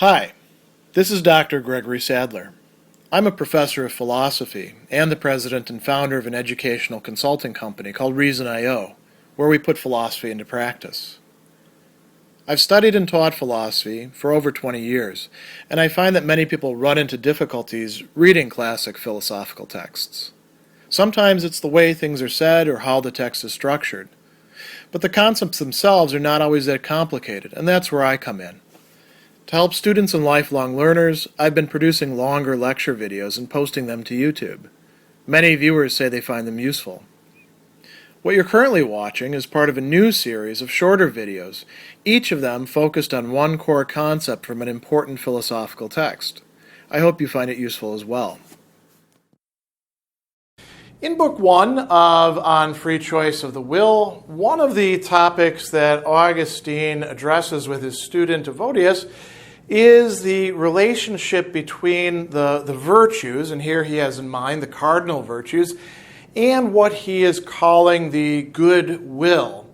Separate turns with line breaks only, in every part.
Hi, this is Dr. Gregory Sadler. I'm a professor of philosophy and the president and founder of an educational consulting company called Reason.io, where we put philosophy into practice. I've studied and taught philosophy for over 20 years, and I find that many people run into difficulties reading classic philosophical texts. Sometimes it's the way things are said or how the text is structured. But the concepts themselves are not always that complicated, and that's where I come in. To help students and lifelong learners, I've been producing longer lecture videos and posting them to YouTube. Many viewers say they find them useful. What you're currently watching is part of a new series of shorter videos, each of them focused on one core concept from an important philosophical text. I hope you find it useful as well. In Book 1 of On Free Choice of the Will, one of the topics that Augustine addresses with his student Evodius is the relationship between the virtues, and here he has in mind the cardinal virtues, and what he is calling the goodwill.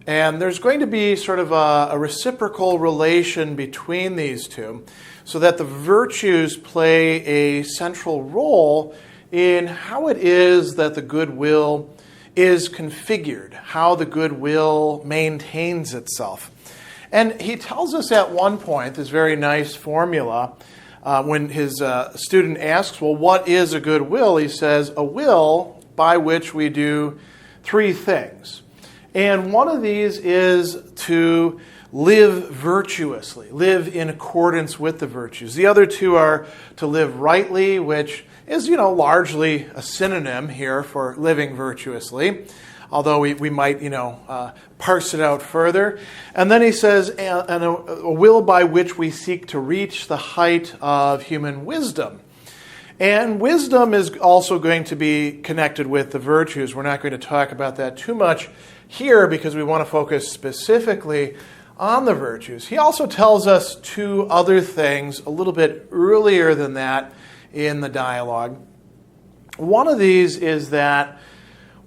And there's going to be sort of a reciprocal relation between these two, so that the virtues play a central role in how it is that the goodwill is configured, how the goodwill maintains itself. And he tells us at one point this very nice formula when his student asks, well, what is a goodwill? He says, a will by which we do three things. And one of these is to live virtuously, live in accordance with the virtues. The other two are to live rightly, which is, largely a synonym here for living virtuously, although we might, parse it out further. And then he says, and a will by which we seek to reach the height of human wisdom. And wisdom is also going to be connected with the virtues. We're not going to talk about that too much here because we want to focus specifically on the virtues. He also tells us two other things a little bit earlier than that in the dialogue. One of these is that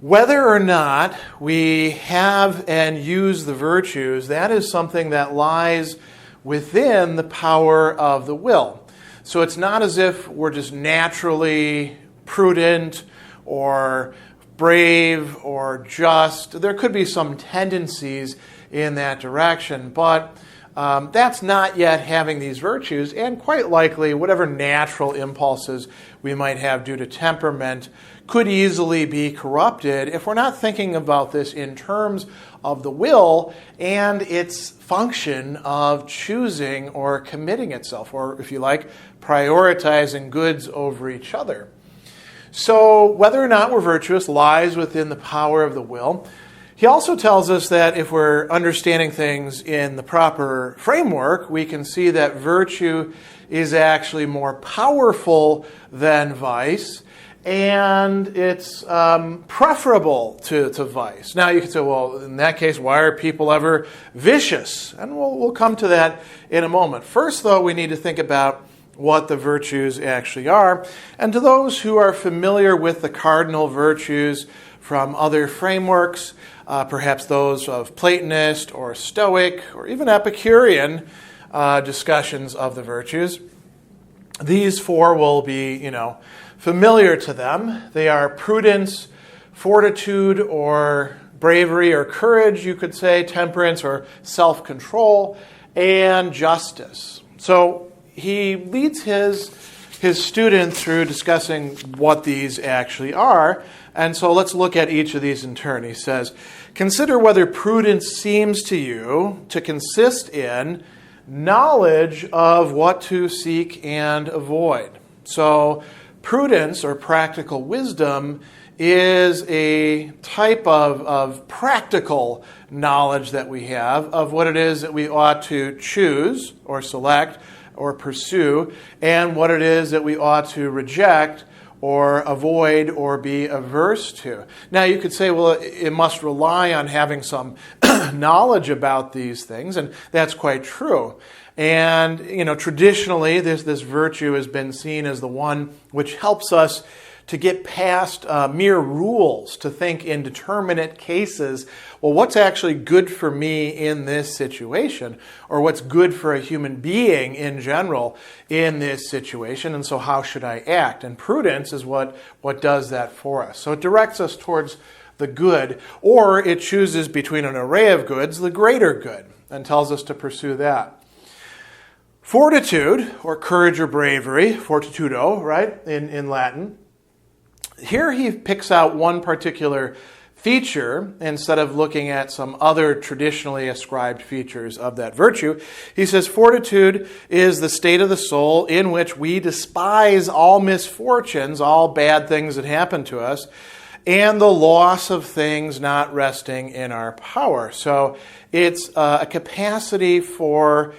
whether or not we have and use the virtues, that is something that lies within the power of the will. So it's not as if we're just naturally prudent or brave or just. There could be some tendencies in that direction, but that's not yet having these virtues, and quite likely whatever natural impulses we might have due to temperament could easily be corrupted if we're not thinking about this in terms of the will and its function of choosing or committing itself, or if you like, prioritizing goods over each other. So whether or not we're virtuous lies within the power of the will. He also tells us that if we're understanding things in the proper framework, we can see that virtue is actually more powerful than vice, and it's preferable to vice. Now you could say, well, in that case, why are people ever vicious? And we'll come to that in a moment. First, though, we need to think about what the virtues actually are. And to those who are familiar with the cardinal virtues from other frameworks, perhaps those of Platonist or Stoic or even Epicurean discussions of the virtues, these four will be, familiar to them. They are prudence, fortitude or bravery or courage, you could say, temperance or self-control, and justice. So he leads his student through discussing what these actually are. And so let's look at each of these in turn. He says, consider whether prudence seems to you to consist in knowledge of what to seek and avoid. So prudence or practical wisdom is a type of practical knowledge that we have of what it is that we ought to choose or select or pursue, and what it is that we ought to reject or avoid or be averse to. Now you could say, well, it must rely on having some knowledge about these things, and that's quite true. And, traditionally, this virtue has been seen as the one which helps us to get past mere rules, to think in determinate cases, well, what's actually good for me in this situation, or what's good for a human being in general in this situation, and so how should I act? And prudence is what does that for us. So it directs us towards the good, or it chooses between an array of goods the greater good, and tells us to pursue that. Fortitude, or courage or bravery, fortitudo, right, in Latin. Here he picks out one particular feature instead of looking at some other traditionally ascribed features of that virtue. He says fortitude is the state of the soul in which we despise all misfortunes, all bad things that happen to us, and the loss of things not resting in our power. So it's a capacity for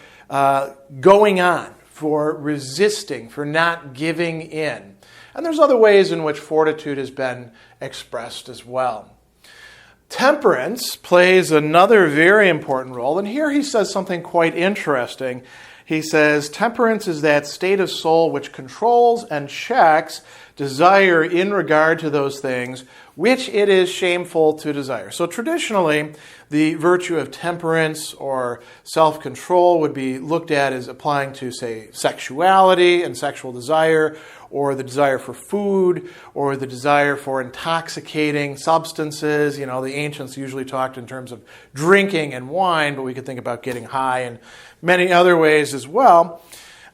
going on, for resisting, for not giving in. And there's other ways in which fortitude has been expressed as well. Temperance plays another very important role, and here he says something quite interesting. He says, temperance is that state of soul which controls and checks desire in regard to those things which it is shameful to desire. So traditionally, the virtue of temperance or self-control would be looked at as applying to, say, sexuality and sexual desire, or the desire for food, or the desire for intoxicating substances. You know, the ancients usually talked in terms of drinking and wine, but we could think about getting high in many other ways as well.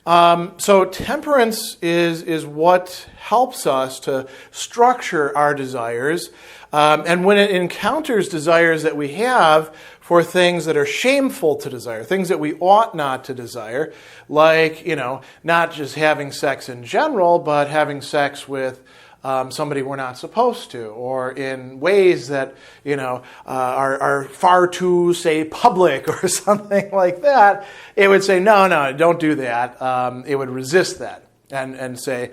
So temperance is what helps us to structure our desires. And when it encounters desires that we have for things that are shameful to desire, things that we ought not to desire, like, not just having sex in general, but having sex with somebody we're not supposed to, or in ways that, are far too, say, public or something like that, it would say, no, don't do that. It would resist that and say,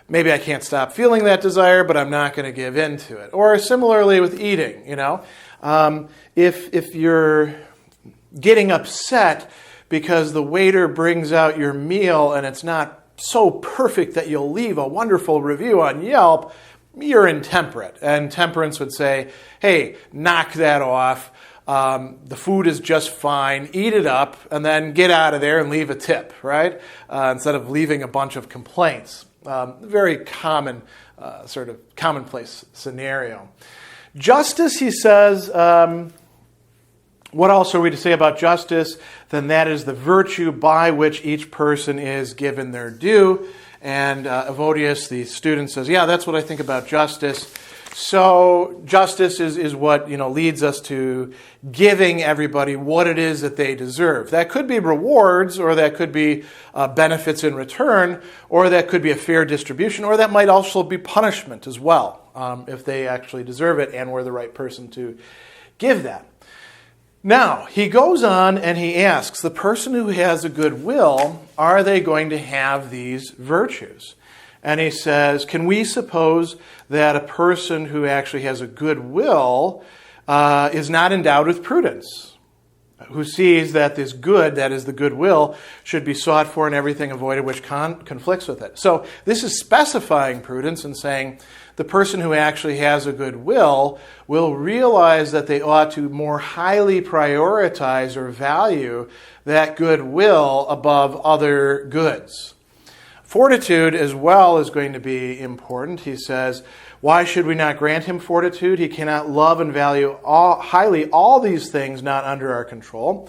maybe I can't stop feeling that desire, but I'm not going to give in to it. Or similarly with eating, if you're getting upset because the waiter brings out your meal and it's not so perfect that you'll leave a wonderful review on Yelp, you're intemperate. And temperance would say, hey, knock that off. The food is just fine. Eat it up and then get out of there and leave a tip, right? Instead of leaving a bunch of complaints. Very common, sort of commonplace scenario. Justice, he says, what else are we to say about justice? Then that is the virtue by which each person is given their due. And Evodius, the student, says, yeah, that's what I think about justice. So justice is what leads us to giving everybody what it is that they deserve. That could be rewards, or that could be benefits in return, or that could be a fair distribution, or that might also be punishment as well, if they actually deserve it and we're the right person to give that. Now, he goes on and he asks, the person who has a good will, are they going to have these virtues? And he says, can we suppose that a person who actually has a good will is not endowed with prudence? Who sees that this good, that is the good will, should be sought for and everything avoided which conflicts with it. So this is specifying prudence and saying the person who actually has a good will realize that they ought to more highly prioritize or value that good will above other goods. Fortitude as well is going to be important. He says, why should we not grant him fortitude? He cannot love and value highly all these things not under our control.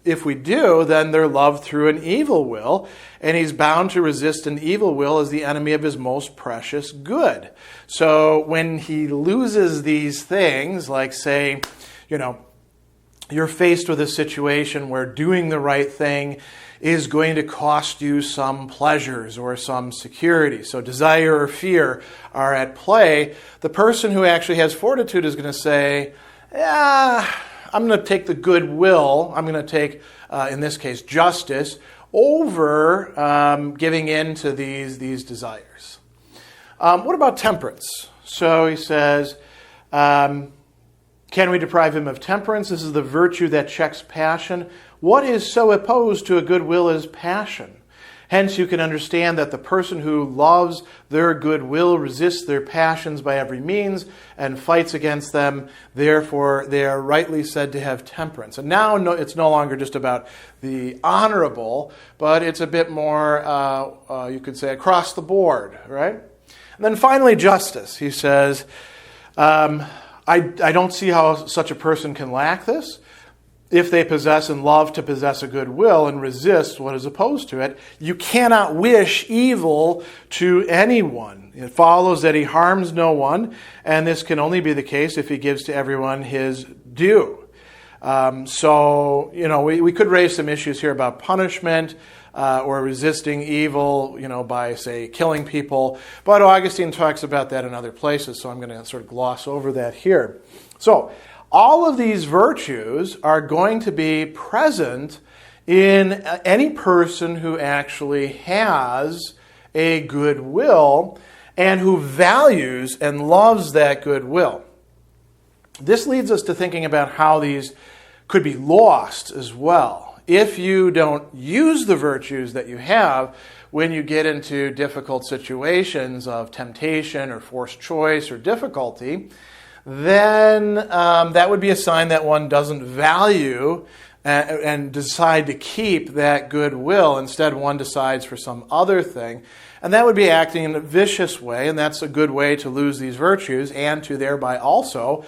If we do, then they're loved through an evil will, and he's bound to resist an evil will as the enemy of his most precious good. So when he loses these things, like say, you're faced with a situation where doing the right thing is going to cost you some pleasures or some security. So desire or fear are at play. The person who actually has fortitude is going to say, I'm going to take the goodwill. I'm going to take, in this case, justice over giving in to these desires. What about temperance? So he says, can we deprive him of temperance? This is the virtue that checks passion. What is so opposed to a good will as passion? Hence, you can understand that the person who loves their goodwill resists their passions by every means and fights against them. Therefore, they are rightly said to have temperance. And now it's no longer just about the honorable, but it's a bit more, you could say, across the board, right? And then finally, justice. He says, I don't see how such a person can lack this. If they possess and love to possess a good will and resist what is opposed to it, you cannot wish evil to anyone. It follows that he harms no one, and this can only be the case if he gives to everyone his due. We could raise some issues here about punishment or resisting evil, by, say, killing people. But Augustine talks about that in other places, so I'm going to sort of gloss over that here. So, all of these virtues are going to be present in any person who actually has a good will and who values and loves that good will. This leads us to thinking about how these could be lost as well. If you don't use the virtues that you have when you get into difficult situations of temptation or forced choice or difficulty, then that would be a sign that one doesn't value and decide to keep that goodwill. Instead, one decides for some other thing. And that would be acting in a vicious way, and that's a good way to lose these virtues and to thereby also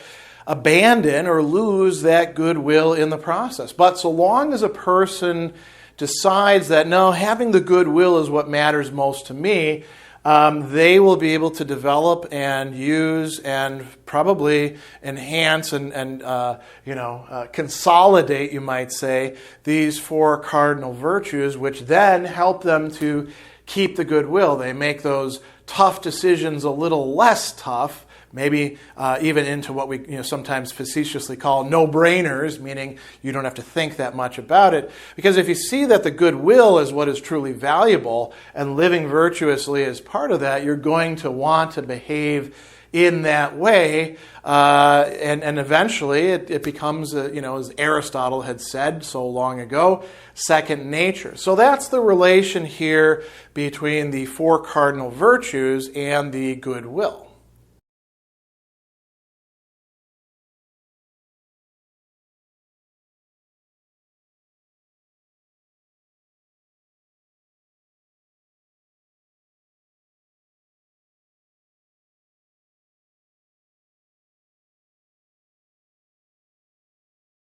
abandon or lose that goodwill in the process. But so long as a person decides that, no, having the goodwill is what matters most to me, they will be able to develop and use and probably enhance and consolidate, you might say, these 4 cardinal virtues, which then help them to keep the goodwill. They make those tough decisions a little less tough, maybe even into what we sometimes facetiously call no-brainers, meaning you don't have to think that much about it. Because if you see that the goodwill is what is truly valuable and living virtuously is part of that, you're going to want to behave in that way, and eventually it becomes, as Aristotle had said so long ago, second nature. So that's the relation here between the 4 cardinal virtues and the goodwill.